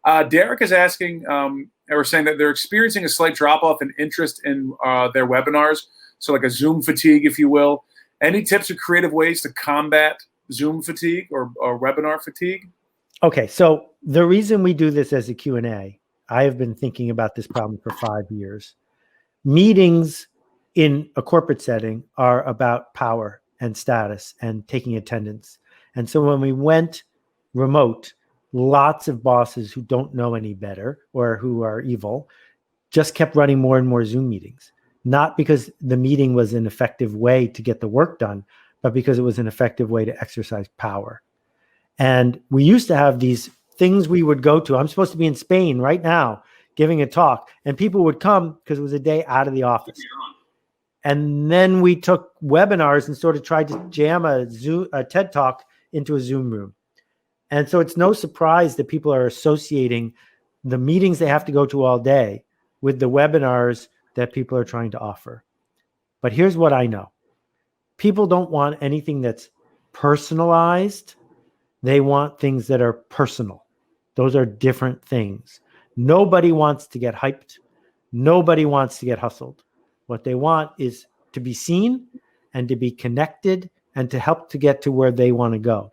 Derek is asking, or saying that they're experiencing a slight drop-off in interest in their webinars, so like a Zoom fatigue, if you will. Any tips or creative ways to combat Zoom fatigue or webinar fatigue? Okay, so the reason we do this as a Q&A, I have been thinking about this problem for 5 years. Meetings in a corporate setting are about power and status and taking attendance. And so when we went remote, lots of bosses who don't know any better or who are evil just kept running more and more Zoom meetings, not because the meeting was an effective way to get the work done, but because it was an effective way to exercise power. And we used to have these things we would go to. I'm supposed to be in Spain right now giving a talk, and people would come because it was a day out of the office. And then we took webinars and sort of tried to jam a TED Talk into a Zoom room. And so it's no surprise that people are associating the meetings they have to go to all day with the webinars that people are trying to offer. But here's what I know. People don't want anything that's personalized. They want things that are personal. Those are different things. Nobody wants to get hyped. Nobody wants to get hustled. What they want is to be seen and to be connected and to help to get to where they want to go.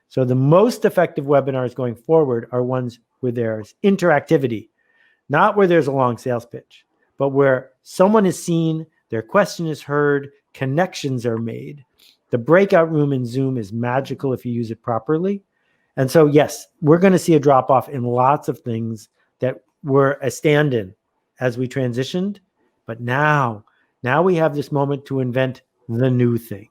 So the most effective webinars going forward are ones where there's interactivity, not where there's a long sales pitch, but where someone is seen, their question is heard, connections are made. The breakout room in Zoom is magical if you use it properly. And so, yes, we're going to see a drop off in lots of things that were a stand-in as we transitioned. But now we have this moment to invent the new thing.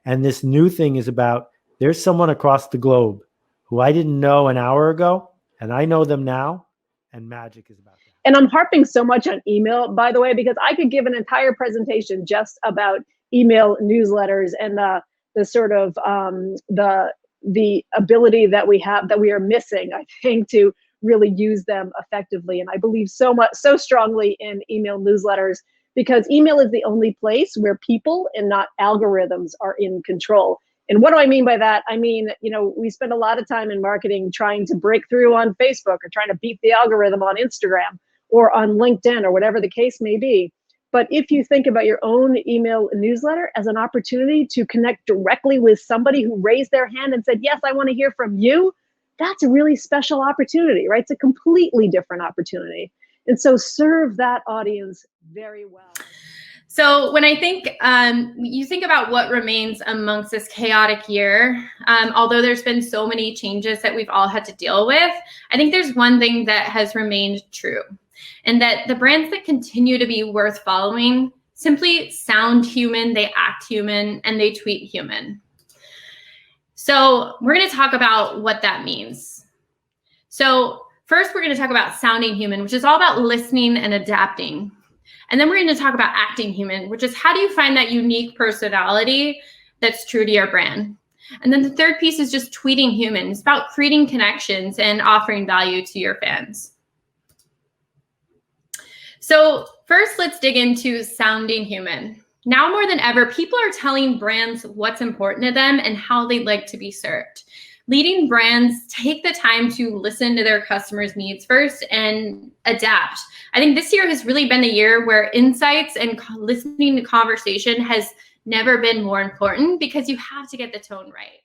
And this new thing is about there's someone across the globe who I didn't know an hour ago, and I know them now, and magic is about that. And I'm harping so much on email, by the way, because I could give an entire presentation just about email newsletters and the sort of the ability that we have, that we are missing, I think, to really use them effectively. And I believe so strongly in email newsletters, because email is the only place where people and not algorithms are in control. And what do I mean by that? I mean, we spend a lot of time in marketing trying to break through on Facebook or trying to beat the algorithm on Instagram or on LinkedIn or whatever the case may be. But if you think about your own email newsletter as an opportunity to connect directly with somebody who raised their hand and said, yes, I want to hear from you, that's a really special opportunity, right? It's a completely different opportunity. And so serve that audience very well. So when I think, you think about what remains amongst this chaotic year, although there's been so many changes that we've all had to deal with, I think there's one thing that has remained true, and that the brands that continue to be worth following simply sound human, they act human, and they tweet human. So we're going to talk about what that means. So first, we're going to talk about sounding human, which is all about listening and adapting. And then we're going to talk about acting human, which is how do you find that unique personality that's true to your brand? And then the third piece is just tweeting human. It's about creating connections and offering value to your fans. So first, let's dig into sounding human. Now more than ever, people are telling brands what's important to them and how they'd like to be served. Leading brands take the time to listen to their customers' needs first and adapt. I think this year has really been the year where insights and listening to conversation has never been more important, because you have to get the tone right.